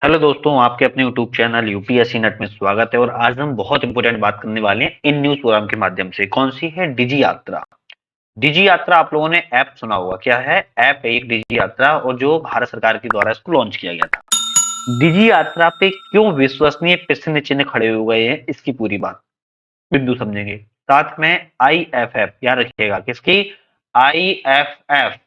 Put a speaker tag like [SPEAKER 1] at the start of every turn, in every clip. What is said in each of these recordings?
[SPEAKER 1] Hello दोस्तों, आपके अपने यूट्यूब चैनल यूपीएससी नेट में स्वागत है। और आज हम बहुत इंपॉर्टेंट बात करने वाले हैं इन न्यूज प्रोग्राम के माध्यम से। कौन सी है? डिजी यात्रा। डिजी यात्रा आप लोगों ने ऐप सुना होगा। क्या है? ऐप है एक डिजी यात्रा, और जो भारत सरकार के द्वारा इसको लॉन्च किया गया था। डिजी यात्रा पे क्यों विश्वसनीय प्रश्न चिन्ह खड़े हो गए हैं, इसकी पूरी बात बिंदु समझेंगे। साथ में आईएफएफ, याद रखिएगा किसकी? आईएफएफ,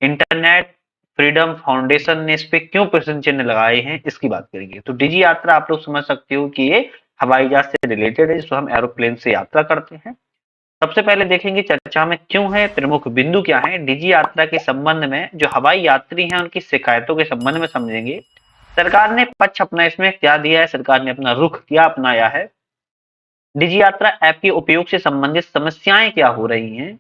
[SPEAKER 1] इंटरनेट फ्रीडम फाउंडेशन ने इस पे क्यों प्रश्न चिन्ह लगाए हैं, इसकी बात करेंगे। तो डिजी यात्रा आप लोग समझ सकते हो कि ये हवाई जहाज से रिलेटेड है, जिसको हम एरोप्लेन से यात्रा करते हैं। सबसे पहले देखेंगे चर्चा में क्यों है, प्रमुख बिंदु क्या है। डिजी यात्रा के संबंध में जो हवाई यात्री हैं उनकी शिकायतों के संबंध में समझेंगे। सरकार ने पक्ष अपना इसमें क्या दिया है, सरकार ने अपना रुख क्या अपनाया है, डिजी यात्रा ऐप के उपयोग से संबंधित समस्याएं क्या हो रही हैं,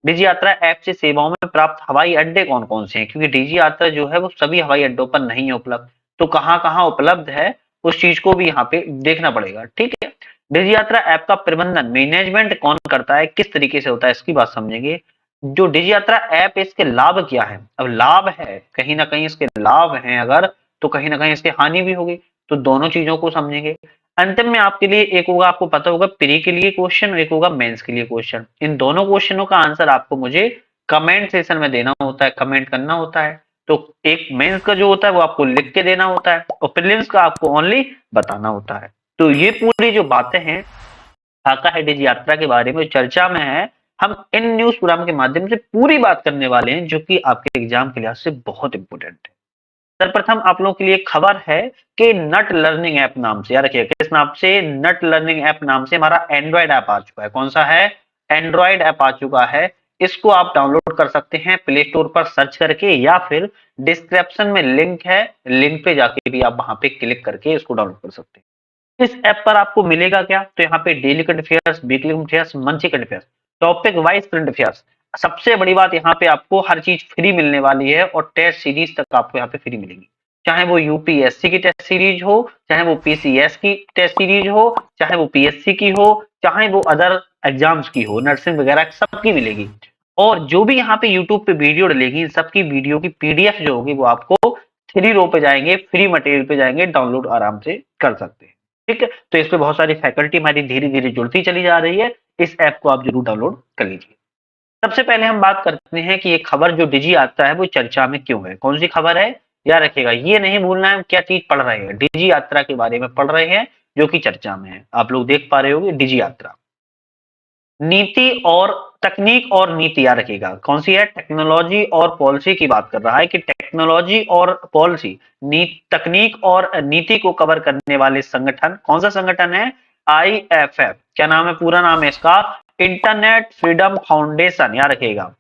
[SPEAKER 1] डिजी यात्रा ऐप से सेवाओं में प्राप्त हवाई अड्डे कौन कौन से हैं, क्योंकि डिजी यात्रा जो है वो सभी हवाई अड्डों पर नहीं है उपलब्ध। तो कहाँ कहाँ उपलब्ध है उस चीज को भी यहाँ पे देखना पड़ेगा। ठीक है। डिजी यात्रा ऐप का प्रबंधन मैनेजमेंट कौन करता है, किस तरीके से होता है, इसकी बात समझेंगे। जो डिजी यात्रा ऐप है इसके लाभ क्या है। अब लाभ है, कहीं ना कहीं इसके लाभ हैं अगर, तो कहीं ना कहीं इसकी हानि भी होगी। तो दोनों चीजों को समझेंगे। अंतिम में आपके लिए एक होगा, आपको पता होगा, प्री के लिए क्वेश्चन, एक होगा मेंस के लिए क्वेश्चन। इन दोनों क्वेश्चनों का आंसर आपको मुझे कमेंट सेशन में देना होता है, कमेंट करना होता है। तो एक मेंस का जो होता है वो आपको लिख के देना होता है, और प्रीलिम्स का आपको ओनली बताना होता है। तो ये पूरी जो बातें हैं ढाका हेरिटेज यात्रा के बारे में चर्चा में है, हम इन न्यूज प्रोग्राम के माध्यम से पूरी बात करने वाले हैं, जो कि आपके एग्जाम के लिहाज से बहुत इंपॉर्टेंट है। सर्वप्रथम आप लोगों के लिए खबर है कि नट लर्निंग ऐप नाम से, याद रखिए किस नाम से? नट लर्निंग ऐप नाम से हमारा एंड्रॉइड ऐप आ चुका है। कौन सा है? एंड्रॉइड ऐप आ चुका है। इसको आप डाउनलोड कर सकते हैं प्ले स्टोर पर सर्च करके, या फिर डिस्क्रिप्शन में लिंक है, लिंक पे जाके भी आप वहां पे क्लिक करके इसको डाउनलोड कर सकते हैं। इस ऐप पर आपको मिलेगा क्या? तो यहाँ पे daily current affairs, weekly current affairs, monthly current affairs, topic wise current affairs. सबसे बड़ी बात यहाँ पे आपको हर चीज फ्री मिलने वाली है, और टेस्ट सीरीज तक आपको यहाँ पे फ्री मिलेगी। चाहे वो यूपीएससी की टेस्ट सीरीज हो, चाहे वो पीसीएस की टेस्ट सीरीज हो, चाहे वो पीएससी की हो, चाहे वो अदर एग्जाम्स की हो, नर्सिंग वगैरह, सबकी मिलेगी। और जो भी यहाँ पे यूट्यूब पे वीडियो डलेगी, सबकी वीडियो की पीडीएफ जो होगी वो आपको थ्री रो पे जाएंगे, फ्री मटेरियल पे जाएंगे, डाउनलोड आराम से कर सकते हैं। ठीक है। तो इस पे बहुत सारी फैकल्टी हमारी धीरे धीरे जुड़ती चली जा रही है। इस ऐप को आप जरूर डाउनलोड कर लीजिए। सबसे पहले हम बात करते हैं कि ये खबर जो डिजी यात्रा है वो चर्चा में क्यों है। कौन सी खबर है? याद रखिएगा, ये नहीं भूलना है क्या चीज पढ़ रहे हैं। डिजी यात्रा के बारे में पढ़ रहे हैं, जो कि चर्चा में है। आप लोग देख पा रहे होंगे डिजी यात्रा। नीति और तकनीक और नीति, याद रखिएगा कौन सी है? टेक्नोलॉजी और पॉलिसी की बात कर रहा है, कि टेक्नोलॉजी और पॉलिसी, तकनीक और नीति को कवर करने वाले संगठन, कौन सा संगठन है? आईएफएफ। क्या नाम है? पूरा नाम है इसका इंटरनेट फ्रीडम फाउंडेशन, याद रखिएगा।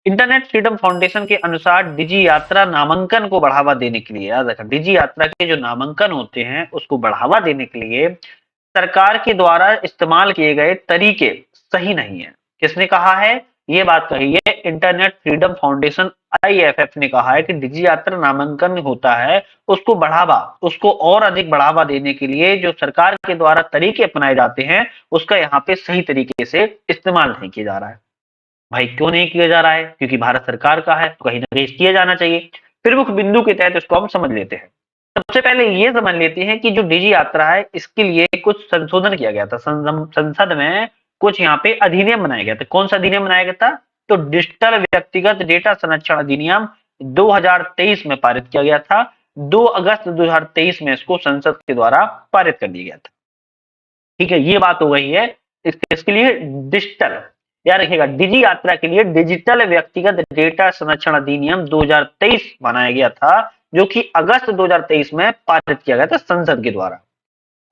[SPEAKER 1] इंटरनेट फ्रीडम फाउंडेशन के अनुसार डिजी यात्रा नामांकन को बढ़ावा देने के लिए, याद रखा, डिजी यात्रा के जो नामांकन होते हैं उसको बढ़ावा देने के लिए सरकार के द्वारा इस्तेमाल किए गए तरीके सही नहीं है। किसने कहा है? ये बात कही है इंटरनेट फ्रीडम फाउंडेशन, आईएफएफ ने कहा है कि डिजी यात्रा नामांकन होता है, उसको बढ़ावा, उसको और अधिक बढ़ावा देने के लिए जो सरकार के द्वारा तरीके अपनाए जाते हैं, उसका यहाँ पे सही तरीके से इस्तेमाल नहीं किया जा रहा है। भाई क्यों नहीं किया जा रहा है? क्योंकि भारत सरकार का है, तो कहीं ना कहीं किया जाना चाहिए। प्रमुख बिंदु के तहत इसको हम समझ लेते हैं। सबसे पहले ये समझ लेते हैं कि जो डिजी यात्रा है इसके लिए कुछ संशोधन किया गया था संसद में। कुछ यहाँ पे अधिनियम बनाया गया था। कौन सा अधिनियम बनाया गया था? तो डिजिटल व्यक्तिगत डेटा संरक्षण अधिनियम 2023 में पारित किया गया था। 2 अगस्त 2023 में इसको संसद के द्वारा पारित कर दिया गया था। ठीक है, ये बात हो गई है। इसके लिए डिजिटल, याद रखिएगा, डिजी यात्रा के लिए डिजिटल व्यक्तिगत डेटा संरक्षण अधिनियम 2023 बनाया गया था, जो कि अगस्त 2023 में पारित किया गया था संसद के द्वारा।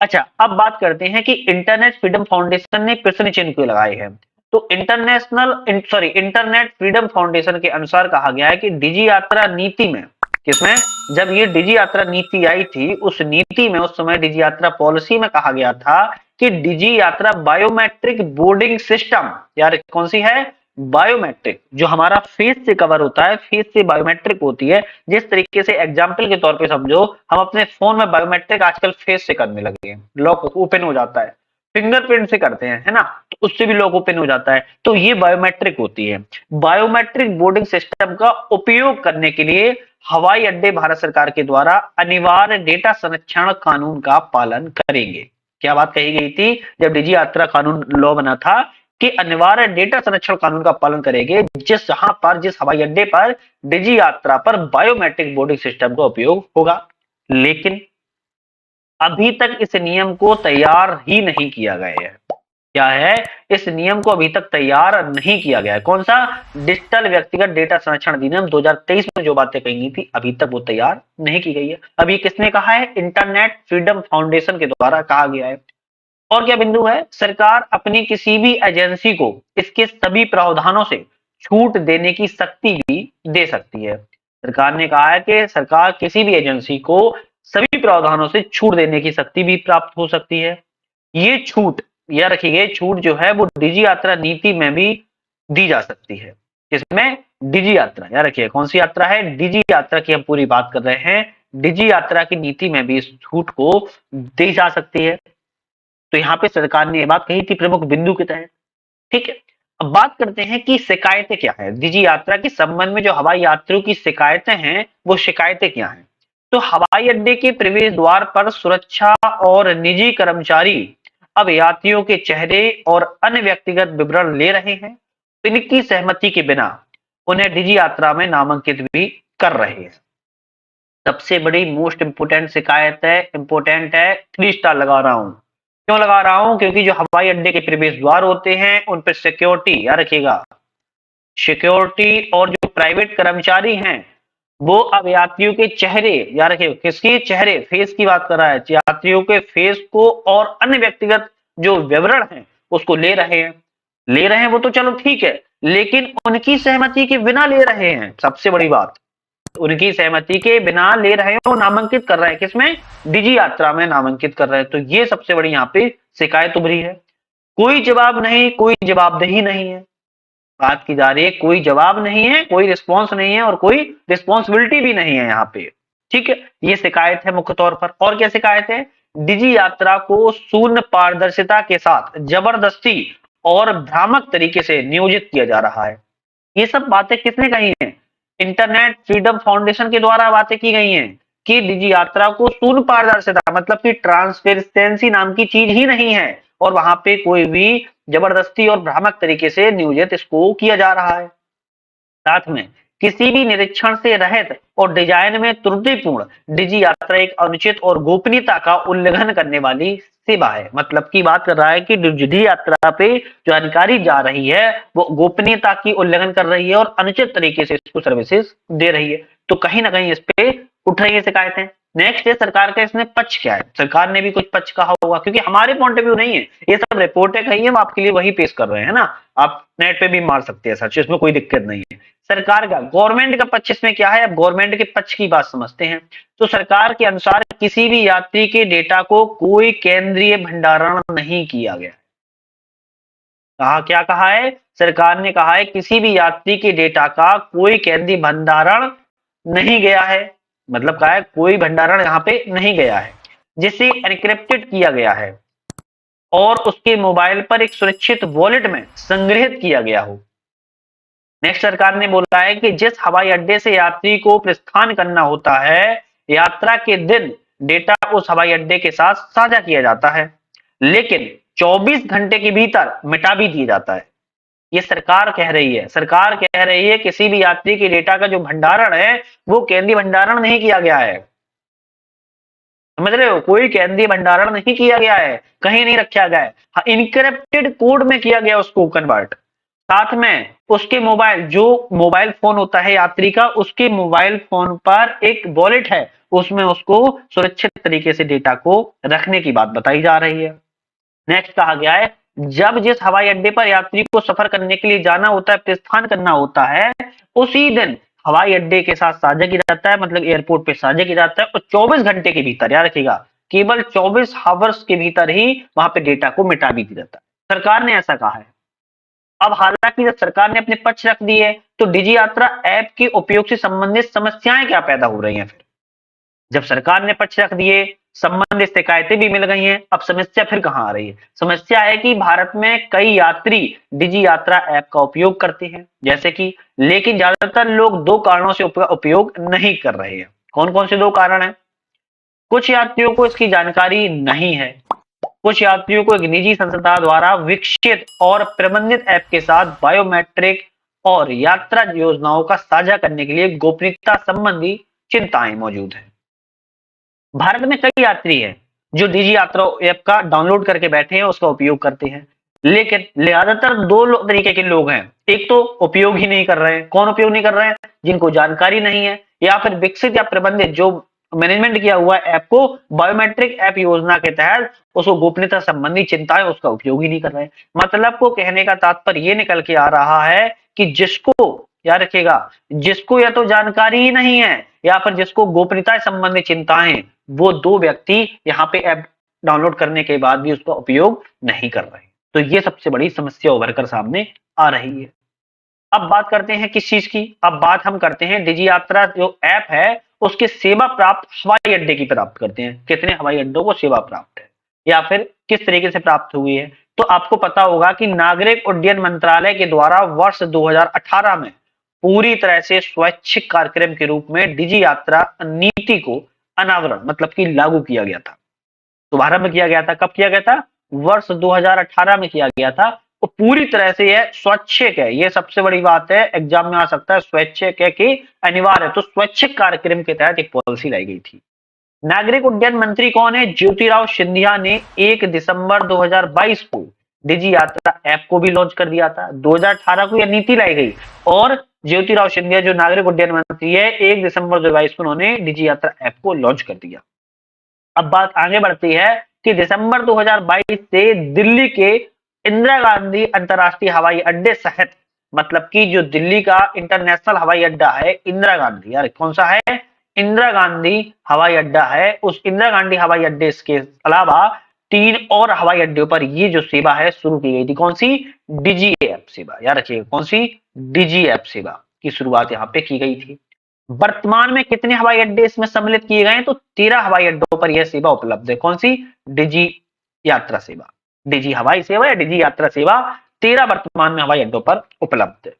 [SPEAKER 1] अच्छा, अब बात करते हैं कि इंटरनेट फ्रीडम फाउंडेशन ने प्रश्न चिन्ह क्यों लगाए हैं। तो इंटरनेट फ्रीडम फाउंडेशन के अनुसार कहा गया है कि डिजी यात्रा नीति में, किसमें? जब ये डिजी यात्रा नीति आई थी, उस नीति में, उस समय डिजी यात्रा पॉलिसी में कहा गया था कि डिजी यात्रा बायोमेट्रिक बोर्डिंग सिस्टम, यार कौन सी है? बायोमेट्रिक, जो हमारा फेस से कवर होता है, फेस से बायोमेट्रिक होती है। जिस तरीके से एग्जाम्पल के तौर पे समझो, हम अपने फोन में बायोमेट्रिक आजकल फेस से करने लगे हैं, लॉक ओपन हो जाता है। फिंगरप्रिंट से करते हैं, है ना, तो उससे भी लॉक ओपन हो जाता है। तो ये बायोमेट्रिक होती है। बायोमेट्रिक बोर्डिंग सिस्टम का उपयोग करने के लिए हवाई अड्डे भारत सरकार के द्वारा अनिवार्य डेटा संरक्षण कानून का पालन करेंगे। क्या बात कही गई थी जब डिजी यात्रा कानून लॉ बना था कि अनिवार्य डेटा संरक्षण कानून का पालन करेंगे, जिस हवाई अड्डे पर डिजी यात्रा पर बायोमेट्रिक बोर्डिंग सिस्टम का उपयोग होगा। लेकिन अभी तक इस नियम को तैयार ही नहीं किया गया है। क्या है? इस नियम को अभी तक तैयार नहीं किया गया है। कौन सा? डिजिटल व्यक्तिगत डेटा संरक्षण अधिनियम 2023 में जो बातें कही गई थी अभी तक वो तैयार नहीं की गई है। अभी किसने कहा है? इंटरनेट फ्रीडम फाउंडेशन के द्वारा कहा गया है। और क्या बिंदु है? सरकार अपनी किसी भी एजेंसी को इसके सभी प्रावधानों से छूट देने की शक्ति भी दे सकती है। सरकार ने कहा है कि सरकार किसी भी एजेंसी को सभी प्रावधानों से छूट देने की शक्ति भी प्राप्त हो सकती है। ये छूट, यह रखी गई छूट जो है वो डिजी यात्रा नीति में भी दी जा सकती है। इसमें डिजी यात्रा, याद रखिए कौन सी यात्रा है? डिजी यात्रा की हम पूरी बात कर रहे हैं। डिजी यात्रा की नीति में भी इस छूट को दी जा सकती है। तो यहाँ पे सरकार ने यह बात कही थी प्रमुख बिंदु के तहत। ठीक है, अब बात करते हैं कि शिकायतें क्या है निजी यात्रा के संबंध में। जो हवाई यात्रियों की शिकायतें हैं वो शिकायतें क्या हैं? तो हवाई अड्डे के प्रवेश द्वार पर सुरक्षा और निजी कर्मचारी अब यात्रियों के चेहरे और अन्य व्यक्तिगत विवरण ले रहे हैं। इनकी सहमति के बिना उन्हें निजी यात्रा में नामांकित भी कर रहे हैं। सबसे बड़ी मोस्ट इंपोर्टेंट है 3 स्टार लगा रहा हूं। क्यों लगा रहा हूं? क्योंकि जो हवाई अड्डे के प्रवेश द्वार होते हैं उन पर सिक्योरिटी, याद रखिएगा, सिक्योरिटी और जो प्राइवेट कर्मचारी हैं वो अब यात्रियों के चेहरे, याद रखिए किसके चेहरे, फेस की बात कर रहा है, यात्रियों के फेस को और अन्य व्यक्तिगत जो विवरण हैं उसको ले रहे हैं। ले रहे हैं वो तो चलो ठीक है, लेकिन उनकी सहमति के बिना ले रहे हैं। सबसे बड़ी बात, उनकी सहमति के बिना ले रहे हैं और नामांकित कर रहे हैं। किसमें? डिजी यात्रा में नामांकित कर रहे हैं। तो ये सबसे बड़ी यहाँ पे शिकायत उभरी है। कोई जवाब नहीं, कोई जवाबदेही नहीं है। बात की जा रही है, कोई जवाब नहीं है, कोई रिस्पॉन्स नहीं है और कोई रिस्पॉन्सिबिलिटी भी नहीं है यहाँ पे। ठीक है, ये शिकायत है मुख्य तौर पर। और क्या शिकायत है? डिजी यात्रा को शून्य पारदर्शिता के साथ जबरदस्ती और भ्रामक तरीके से नियोजित किया जा रहा है। ये सब बातें किसने कही हैं? इंटरनेट फ्रीडम फाउंडेशन के द्वारा बातें की गई हैं कि डिजी यात्रा को शून्य पारदर्शिता, मतलब कि ट्रांसपेरेंसी नाम की चीज ही नहीं है और वहां पे कोई भी जबरदस्ती और भ्रामक तरीके से नियोजित इसको किया जा रहा है। साथ में किसी भी निरीक्षण से रहित और डिजाइन में त्रुटिपूर्ण डिजी यात्रा एक अनुचित और गोपनीयता का उल्लंघन करने वाली सेवा है। मतलब की बात कर रहा है कि डिजी यात्रा पे जो जानकारी जा रही है वो गोपनीयता की उल्लंघन कर रही है और अनुचित तरीके से इसको सर्विसेज दे रही है। तो कहीं ना कहीं इस पे उठ रही है शिकायतें। नेक्स्ट है सरकार का इसमें पक्ष क्या है? सरकार ने भी कुछ पक्ष कहा होगा, क्योंकि हमारे पॉइंट ऑफ व्यू नहीं है, ये सब रिपोर्टें कही है, हम आपके लिए वही पेश कर रहे हैं ना। आप नेट पे भी मार सकते हैं सर्च, इसमें कोई दिक्कत नहीं है। सरकार का, गवर्नमेंट का पक्ष इसमें क्या है? अब गवर्नमेंट के पक्ष की बात समझते हैं। तो सरकार के अनुसार किसी भी यात्री के डेटा को कोई केंद्रीय भंडारण नहीं किया गया। कहा, क्या कहा है? सरकार ने कहा है किसी भी यात्री के डेटा का कोई केंद्रीय भंडारण नहीं गया है। मतलब कहा है कोई भंडारण यहाँ पे नहीं गया है, जिसे एनक्रिप्टेड किया गया है और उसके मोबाइल पर एक सुरक्षित वॉलेट में संग्रहित किया गया हो। नेक्स्ट, सरकार ने बोला है कि जिस हवाई अड्डे से यात्री को प्रस्थान करना होता है, यात्रा के दिन डेटा उस हवाई अड्डे के साथ साझा किया जाता है, लेकिन 24 घंटे के भीतर मिटा भी दिया जाता है। ये सरकार कह रही है। सरकार कह रही है किसी भी यात्री के डेटा का जो भंडारण है वो केंद्रीय भंडारण नहीं किया गया है। समझ रहे हो? कोई केंद्रीय भंडारण नहीं किया गया है, कहीं नहीं रखा गया है। हाँ, इनक्रिप्टेड कोड में किया गया उसको कन्वर्ट। साथ में उसके मोबाइल, जो मोबाइल फोन होता है यात्री का, उसके मोबाइल फोन पर एक वॉलेट है, उसमें उसको सुरक्षित तरीके से डेटा को रखने की बात बताई जा रही है। नेक्स्ट कहा गया है जब जिस हवाई अड्डे पर यात्री को सफर करने के लिए जाना होता है, प्रस्थान करना होता है, उसी दिन हवाई अड्डे के साथ साझा किया जाता है, मतलब एयरपोर्ट पे साझा किया जाता है और 24 घंटे के भीतर, याद रखिएगा, केवल 24 आवर्स के भीतर ही वहां पे डेटा को मिटा भी दिया जाता है। सरकार ने ऐसा कहा है। अब हालांकि जब सरकार ने अपने पक्ष रख दिए तो डिजी यात्रा ऐप के उपयोग से संबंधित समस्याएं क्या पैदा हो रही हैं फिर? जब सरकार ने पक्ष रख दिए, संबंधित शिकायतें भी मिल गई हैं, अब समस्या फिर कहां आ रही है? समस्या है कि भारत में कई यात्री डिजी यात्रा ऐप का उपयोग करते हैं, जैसे कि, लेकिन ज्यादातर लोग दो कारणों से उपयोग नहीं कर रहे हैं। कौन कौन से दो कारण हैं? कुछ यात्रियों को इसकी जानकारी नहीं है, कुछ यात्रियों को एक निजी संस्था द्वारा विकसित और प्रबंधित ऐप के साथ बायोमेट्रिक और यात्रा योजनाओं का साझा करने के लिए गोपनीयता संबंधी चिंताएं मौजूद हैं। भारत में कई यात्री हैं जो डिजी यात्रा ऐप का डाउनलोड करके बैठे हैं, उसका उपयोग करते हैं, लेकिन ज्यादातर तरीके के लोग हैं। एक तो उपयोग ही नहीं कर रहे हैं। कौन उपयोग नहीं कर रहे हैं? जिनको जानकारी नहीं है, या फिर विकसित या प्रबंधित जो मैनेजमेंट किया हुआ ऐप को बायोमेट्रिक ऐप योजना के तहत उसको गोपनीयता संबंधी चिंताएं, उसका उपयोग ही नहीं कर रहे हैं। मतलब को कहने का तात्पर्य ये निकल के आ रहा है कि जिसको, याद रखिएगा, जिसको या तो जानकारी ही नहीं है या फिर जिसको गोपनीयता संबंधी चिंताएं, वो दो व्यक्ति यहाँ पे ऐप डाउनलोड करने के बाद भी उसका उपयोग नहीं कर रहे हैं। तो ये सबसे बड़ी समस्या उभर कर सामने आ रही है। अब बात करते हैं किस चीज की? अब बात हम करते हैं डिजी यात्रा जो ऐप है उसके सेवा प्राप्त हवाई अड्डे की प्राप्त करते हैं। कितने हवाई अड्डों को सेवा प्राप्त है या फिर किस तरीके से प्राप्त हुई है? तो आपको पता होगा कि नागरिक उड्डयन मंत्रालय के द्वारा वर्ष 2018 में पूरी तरह से स्वैच्छिक कार्यक्रम के रूप में डिजी यात्रा नीति को अनावरण मतलब कि लागू किया गया था। शुभारंभ किया गया था। कब किया गया था? वर्ष 2018 में किया गया था। तो पूरी तरह से यह स्वैच्छिक है, यह सबसे बड़ी बात है, एग्जाम में आ सकता है। स्वैच्छिक है कि अनिवार्य है? तो स्वैच्छिक कार्यक्रम के तहत एक पॉलिसी लाई गई थी। नागरिक उड्डयन मंत्री कौन है? ज्योतिराव सिंधिया ने 1 दिसंबर 2022 को डिजी यात्रा ऐप को भी लॉन्च कर दिया था। 2018 को यह नीति लाई गई और ज्योतिराव सिंधिया जो नागरिक उड्डयन मंत्री है 1 दिसंबर 2022 को उन्होंने डिजी यात्रा ऐप को लॉन्च कर दिया। अब बात आगे बढ़ती है कि दिसंबर 2022 से दिल्ली के इंदिरा गांधी अंतर्राष्ट्रीय हवाई अड्डे सहित, मतलब कि जो दिल्ली का इंटरनेशनल हवाई अड्डा है इंदिरा गांधी, यार कौन सा है? इंदिरा गांधी हवाई अड्डा है। उस इंदिरा गांधी हवाई अड्डे के अलावा 3 और हवाई अड्डों पर ये जो सेवा है शुरू की गई थी। कौन सी? डिजी ऐप सेवा। याद रखिएगा, कौन सी? डिजी ऐप सेवा की शुरुआत यहाँ पे की गई थी। वर्तमान में कितने हवाई अड्डे इसमें सम्मिलित किए गए हैं? तो 13 हवाई अड्डों पर यह सेवा उपलब्ध है। कौन सी? डिजी यात्रा सेवा। डिजी हवाई सेवा या डिजी यात्रा सेवा 13 वर्तमान में हवाई अड्डों पर उपलब्ध है।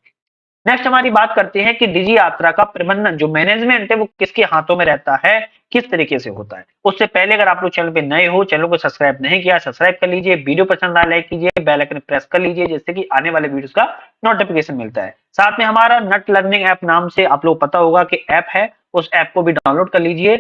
[SPEAKER 1] नेक्स्ट हमारी बात करते हैं कि डिजी यात्रा का प्रबंधन जो मैनेजमेंट है वो किसके हाथों में रहता है, किस तरीके से होता है। उससे पहले अगर आप लोग चैनल पे नए हो, चैनल को सब्सक्राइब नहीं किया, सब्सक्राइब कर लीजिए, वीडियो पसंद आए लाइक कीजिए, बेल आइकन प्रेस कर लीजिए जिससे कि आने वाले वीडियोस का नोटिफिकेशन मिलता है। साथ में हमारा नट लर्निंग ऐप नाम से आप लोग पता होगा कि ऐप है, उस ऐप को भी डाउनलोड कर लीजिए।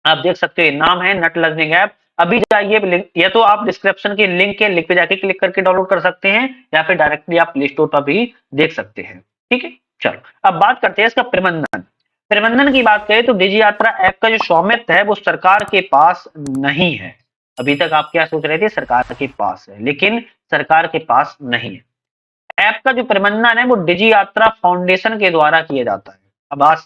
[SPEAKER 1] आप देख सकते हो नाम है नट लर्निंग ऐप। अभी जाइए, या तो आप डिस्क्रिप्शन के लिंक पे जाके क्लिक करके डाउनलोड कर सकते हैं या फिर डायरेक्टली आप प्ले स्टोर पर भी देख सकते हैं। ठीक है, चलो अब बात करते हैं इसका प्रबंधन। प्रबंधन की बात करें तो डिजी यात्रा ऐप का जो स्वामित्व है वो सरकार के पास नहीं है। अभी तक आप क्या सोच रहे थे? सरकार के पास है, लेकिन सरकार के पास नहीं है। ऐप का जो प्रबंधन है वो डिजी यात्रा फाउंडेशन के द्वारा किया जाता है। अब आज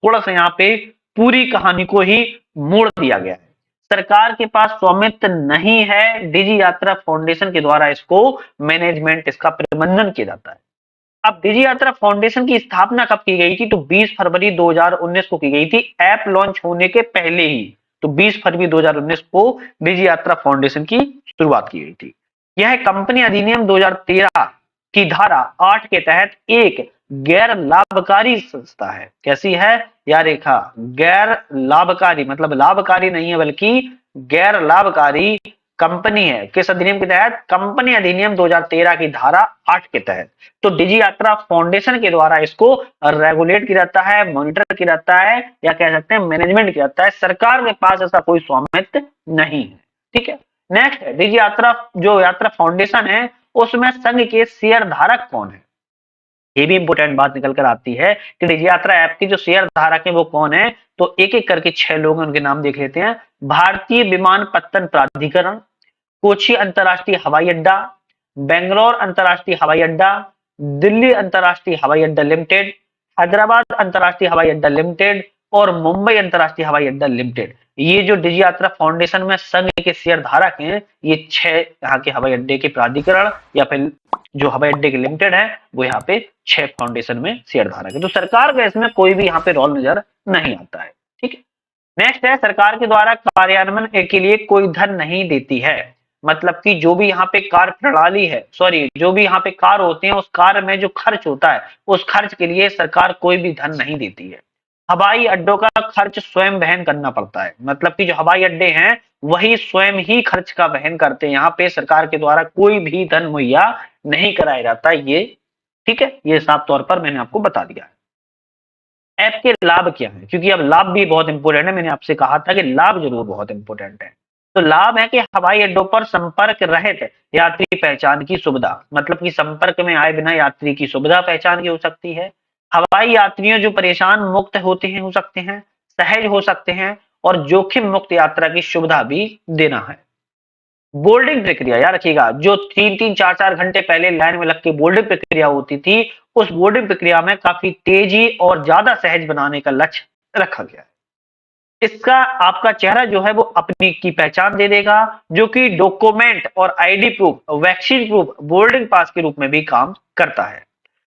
[SPEAKER 1] थोड़ा सा यहाँ पे पूरी कहानी को ही मोड़ दिया गया है। सरकार के पास स्वामित्व नहीं है, डिजी यात्रा फाउंडेशन के द्वारा इसको मैनेजमेंट, इसका प्रबंधन किया जाता है। अब डिजी यात्रा फाउंडेशन की स्थापना कब की गई थी? तो 20 फरवरी 2019 को की गई थी, ऐप लॉन्च होने के पहले ही। तो 20 फरवरी 2019 को डिजी यात्रा फाउंडेशन की शुरुआत की गई थी। यह कंपनी अधिनियम 2013 की धारा 8 के तहत एक गैर लाभकारी संस्था है। कैसी है? या रेखा, गैर लाभकारी, मतलब लाभकारी नहीं है बल्कि गैर लाभकारी कंपनी है। किस अधिनियम के तहत? कंपनी अधिनियम 2013 की धारा 8 के तहत। तो डिजी यात्रा फाउंडेशन के द्वारा इसको रेगुलेट किया जाता है, मॉनिटर किया जाता है, या कह सकते हैं मैनेजमेंट किया जाता है। सरकार के पास ऐसा कोई स्वामित्व नहीं है। ठीक है, नेक्स्ट है डिजी यात्रा, जो यात्रा फाउंडेशन है उसमें संघ के शेयर धारक कौन है? ये भी इंपोर्टेंट बात निकल कर आती है कि डिजी यात्रा ऐप की जो शेयर धारक है वो कौन है। तो एक एक करके 6 लोग हैं, उनके नाम देख लेते हैं। भारतीय विमानपत्तन प्राधिकरण, कोची अंतरराष्ट्रीय हवाई अड्डा, बेंगलोर अंतरराष्ट्रीय हवाई अड्डा, दिल्ली अंतरराष्ट्रीय हवाई अड्डा लिमिटेड, हैदराबाद अंतरराष्ट्रीय हवाई अड्डा लिमिटेड और मुंबई अंतरराष्ट्रीय हवाई अड्डा लिमिटेड। ये जो डिजी यात्रा फाउंडेशन में संघ के शेयर धारक हैं, ये 6 यहाँ के हवाई अड्डे के प्राधिकरण या फिर जो हवाई अड्डे के लिमिटेड है वो यहाँ पे 6 फाउंडेशन में शेयर धारक है। तो सरकार का इसमें कोई भी यहाँ पे रोल नजर नहीं आता है। ठीक है, नेक्स्ट है सरकार के द्वारा कार्यान्वयन के लिए कोई धन नहीं देती है। मतलब कि जो भी यहाँ पे कार्य प्रणाली है, सॉरी, जो भी यहाँ पे कार्य होते हैं उस कार्य में जो खर्च होता है उस खर्च के लिए सरकार कोई भी धन नहीं देती है। हवाई अड्डों का खर्च स्वयं वहन करना पड़ता है। मतलब कि जो हवाई अड्डे हैं वही स्वयं ही खर्च का वहन करते हैं। यहाँ पे सरकार के द्वारा कोई भी धन मुहैया नहीं कराया जाता ये। ठीक है, ये साफ तौर पर मैंने आपको बता दिया है। ऐप के लाभ क्या है, क्योंकि अब लाभ भी बहुत इंपॉर्टेंट है। मैंने आपसे कहा था कि लाभ जरूर बहुत इंपॉर्टेंट है। तो लाभ है कि हवाई अड्डों पर संपर्क रहित यात्री पहचान की सुविधा। मतलब कि संपर्क में आए बिना यात्री की सुविधा पहचान की हो सकती है। हवाई यात्रियों जो परेशान मुक्त होते हैं, हो सकते हैं, सहज हो सकते हैं, और जोखिम मुक्त यात्रा की सुविधा भी देना है। बोर्डिंग प्रक्रिया याद रखिएगा, जो 3-3 4-4 घंटे पहले लाइन में लग के बोर्डिंग प्रक्रिया होती थी, उस बोर्डिंग प्रक्रिया में काफी तेजी और ज्यादा सहज बनाने का लक्ष्य रखा गया है। इसका आपका चेहरा जो है वो अपनी की पहचान दे देगा, जो कि डॉक्यूमेंट और ID proof, vaccine proof, boarding pass के रूप में भी काम करता है।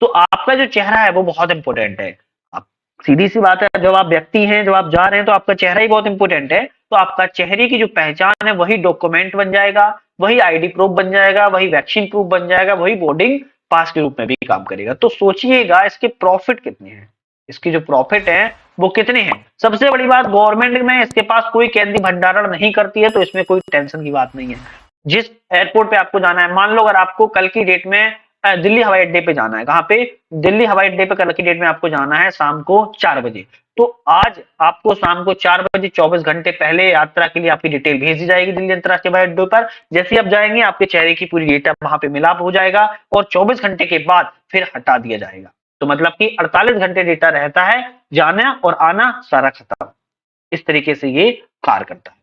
[SPEAKER 1] तो आपका जो चेहरा है वो बहुत इंपॉर्टेंट है। आप, सीधी सी बात है, जब आप व्यक्ति हैं, जब आप जा रहे हैं तो आपका चेहरा ही बहुत इंपॉर्टेंट है। तो आपका चेहरे की जो पहचान है वही डॉक्यूमेंट बन जाएगा, वही आईडी प्रूफ बन जाएगा, वही वैक्सीन प्रूफ बन जाएगा, वही बोर्डिंग पास के रूप में भी काम करेगा। तो सोचिएगा इसके प्रॉफिट कितने हैं, इसकी जो प्रॉफिट है वो कितने हैं। सबसे बड़ी बात, गवर्नमेंट में इसके पास कोई केंद्रीय भंडारण नहीं करती है, तो इसमें कोई टेंशन की बात नहीं है। जिस एयरपोर्ट पे आपको जाना है, मान लो अगर आपको कल की डेट में दिल्ली हवाई अड्डे पे जाना है, कहां पे, दिल्ली हवाई अड्डे पे कल की डेट में आपको जाना है शाम को 4 बजे। तो आज आपको शाम को 4 बजे 24 घंटे पहले यात्रा के लिए आपकी डिटेल भेज दी जाएगी दिल्ली अंतर्राष्ट्रीय हवाई अड्डे पर। जैसे ही आप जाएंगे आपके चेहरे की पूरी डेटा वहां पे मिलाप हो जाएगा और 24 घंटे के बाद फिर हटा दिया जाएगा। तो मतलब कि 48 घंटे डेटा रहता है, जाना और आना सारा खत्म। इस तरीके से ये कार्य करता है।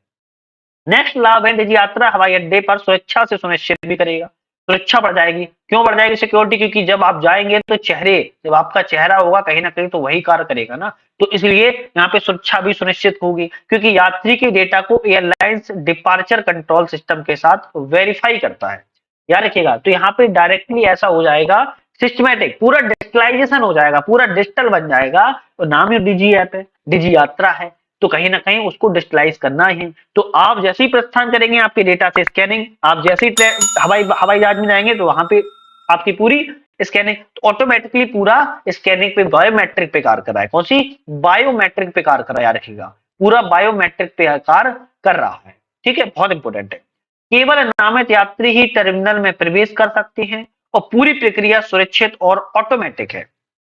[SPEAKER 1] नेक्स्ट लाभ है, निजी यात्रा हवाई अड्डे पर सुरक्षा से सुनिश्चित भी करेगा। सुरक्षा बढ़ जाएगी। क्यों बढ़ जाएगी सिक्योरिटी? क्योंकि जब आप जाएंगे तो चेहरे, जब आपका चेहरा होगा कहीं ना कहीं तो वही कार्य करेगा ना। तो इसलिए यहाँ पे सुरक्षा भी सुनिश्चित होगी, क्योंकि यात्री के डेटा को एयरलाइंस डिपार्चर कंट्रोल सिस्टम के साथ वेरीफाई करता है। याद रखिएगा, तो यहाँ पे डायरेक्टली ऐसा हो जाएगा, सिस्टमेटिक, पूरा डिजिटलाइजेशन हो जाएगा, पूरा डिजिटल बन जाएगा। तो नाम ही डिजी ऐप है, डिजी यात्रा है, तो कहीं ना कहीं उसको डिजिटलाइज करना है। तो आप जैसे ही प्रस्थान करेंगे आपके डेटा से स्कैनिंग, आप जैसे ही हवाई हवाई जहाज में जाएंगे तो वहां पे आपकी पूरी स्कैनिंग, तो ऑटोमेटिकली पूरा स्कैनिंग पे बायोमेट्रिक पे कार्य कर रहा है। कौन सी? बायोमेट्रिक पे कार्य कर रहा है, याद रखिएगा, पूरा बायोमेट्रिक पे कार्य कर रहा है। ठीक है, बहुत इंपॉर्टेंट है। केवल नामित यात्री ही टर्मिनल में प्रवेश कर सकते हैं और पूरी प्रक्रिया सुरक्षित और ऑटोमेटिक है।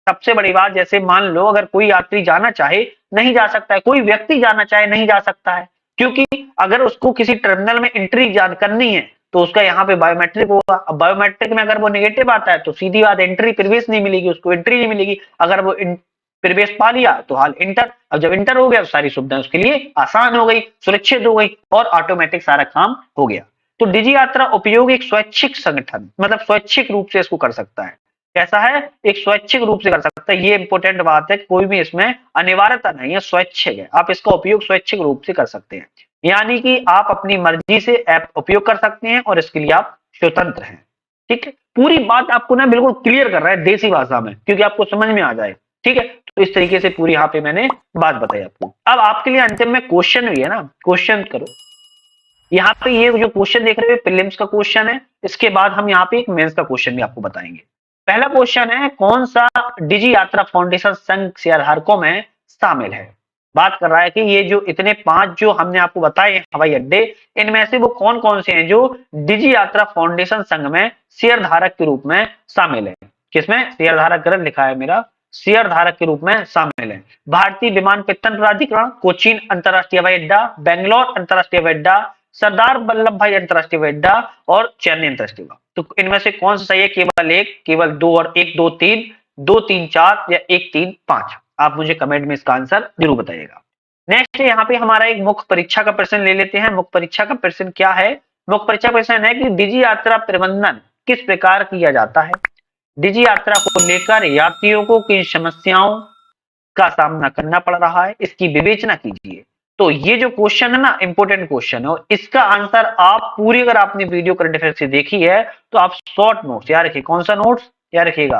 [SPEAKER 1] सबसे बड़ी बात, जैसे मान लो अगर कोई यात्री जाना चाहे नहीं जा सकता है, कोई व्यक्ति जाना चाहे नहीं जा सकता है, क्योंकि अगर उसको किसी टर्मिनल में एंट्री करनी है तो उसका यहाँ पे बायोमेट्रिक होगा। अब बायोमेट्रिक में अगर वो नेगेटिव आता है तो सीधी बात, एंट्री प्रवेश नहीं मिलेगी, उसको एंट्री नहीं मिलेगी। अगर वो प्रवेश पा लिया तो हाल इंटर। अब जब इंटर हो गया तो सारी सुविधाएं उसके लिए आसान हो गई, सुरक्षित हो गई और ऑटोमेटिक सारा काम हो गया। तो डिजी यात्रा उपयोग एक स्वैच्छिक संगठन, मतलब स्वैच्छिक रूप से इसको कर सकता है। कैसा है? एक स्वैच्छिक रूप से कर सकता है। ये इंपॉर्टेंट बात है, कोई भी इसमें अनिवार्यता नहीं है, स्वैच्छिक है। आप इसका उपयोग स्वैच्छिक रूप से कर सकते हैं, यानी कि आप अपनी मर्जी से ऐप उपयोग कर सकते हैं और इसके लिए आप स्वतंत्र हैं। ठीक है, पूरी बात आपको ना बिल्कुल क्लियर कर रहा है देसी भाषा में, क्योंकि आपको समझ में आ जाए। ठीक है, तो इस तरीके से पूरी यहाँ पे मैंने बात बताई आपको। अब आपके लिए अंतिम में क्वेश्चन भी है ना, क्वेश्चन करो। यहाँ पे ये जो क्वेश्चन देख रहे हो प्रीलिम्स का क्वेश्चन है, इसके बाद हम यहाँ पे एक मेंस का क्वेश्चन भी आपको बताएंगे। पहला क्वेश्चन है, कौन सा डिजी यात्रा फाउंडेशन संघ शेयरधारकों में शामिल है? बात कर रहा है कि ये जो इतने 5 जो हमने आपको बताए हवाई अड्डे, इनमें से वो कौन कौन से हैं जो डिजी यात्रा फाउंडेशन संघ में शेयरधारक के रूप में शामिल है। किसमें? शेयरधारक गलत लिखा है मेरा, शेयरधारक के रूप में शामिल है। भारतीय विमानपत्तन प्राधिकरण, कोचीन अंतरराष्ट्रीय हवाई अड्डा, बेंगलोर अंतरराष्ट्रीय हवाई अड्डा, सरदार वल्लभ भाई अंतरराष्ट्रीय हवाई अड्डा और चेन्नई अंतरराष्ट्रीय। तो इनमें से कौन सा सही है? केवल एक, केवल दो, और 1 2 3, 2 3 4 या 1 3 5? आप मुझे कमेंट में इसका आंसर जरूर बताइएगा। नेक्स्ट यहाँ पे हमारा एक मुख्य परीक्षा का प्रश्न ले लेते हैं। मुख्य परीक्षा का प्रश्न क्या है? मुख्य परीक्षा प्रश्न है कि डिजी यात्रा प्रबंधन किस प्रकार किया जाता है? डिजी यात्रा को लेकर यात्रियों को किन समस्याओं का सामना करना पड़ रहा है, इसकी विवेचना कीजिए। तो ये जो क्वेश्चन है ना, इंपॉर्टेंट क्वेश्चन है, और इसका आंसर आप पूरी, अगर आपने वीडियो करंट अफेयर से देखी है तो आप शॉर्ट नोट्स याद रखिए। कौन सा नोट्स याद रखिएगा?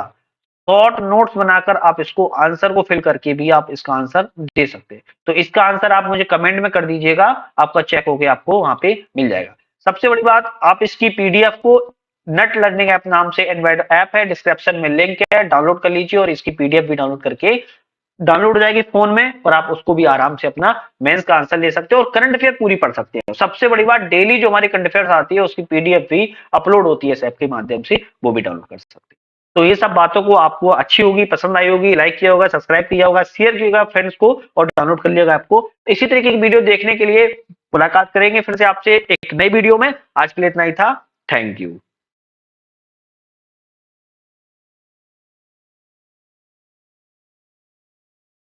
[SPEAKER 1] शॉर्ट नोट्स बनाकर आप इसको आंसर को फिल करके भी आप इसका आंसर दे सकते हैं। तो इसका आंसर आप मुझे कमेंट में कर दीजिएगा, आपका चेक होके आपको वहां पे मिल जाएगा। सबसे बड़ी बात, आप इसकी पीडीएफ को नेट लर्निंग ऐप नाम से एंड्रॉइड ऐप है, डिस्क्रिप्शन में लिंक है, डाउनलोड कर लीजिए और इसकी पीडीएफ भी डाउनलोड करके डाउनलोड हो जाएगी फोन में और आप उसको भी आराम से अपना मेंस का आंसर ले सकते हो और करंट अफेयर पूरी पढ़ सकते हो। सबसे बड़ी बात, डेली जो हमारी करंट अफेयर आती है उसकी पीडीएफ भी अपलोड होती है इस ऐप के माध्यम से, वो भी डाउनलोड कर सकते हैं। तो ये सब बातों को आपको अच्छी होगी, पसंद आई होगी, लाइक किया होगा, सब्सक्राइब किया होगा, शेयर किया फ्रेंड्स को और डाउनलोड कर लिएगा आपको। इसी तरीके की वीडियो देखने के लिए मुलाकात करेंगे फिर से आपसे एक नई वीडियो में। आज के लिए इतना ही था। Thank you.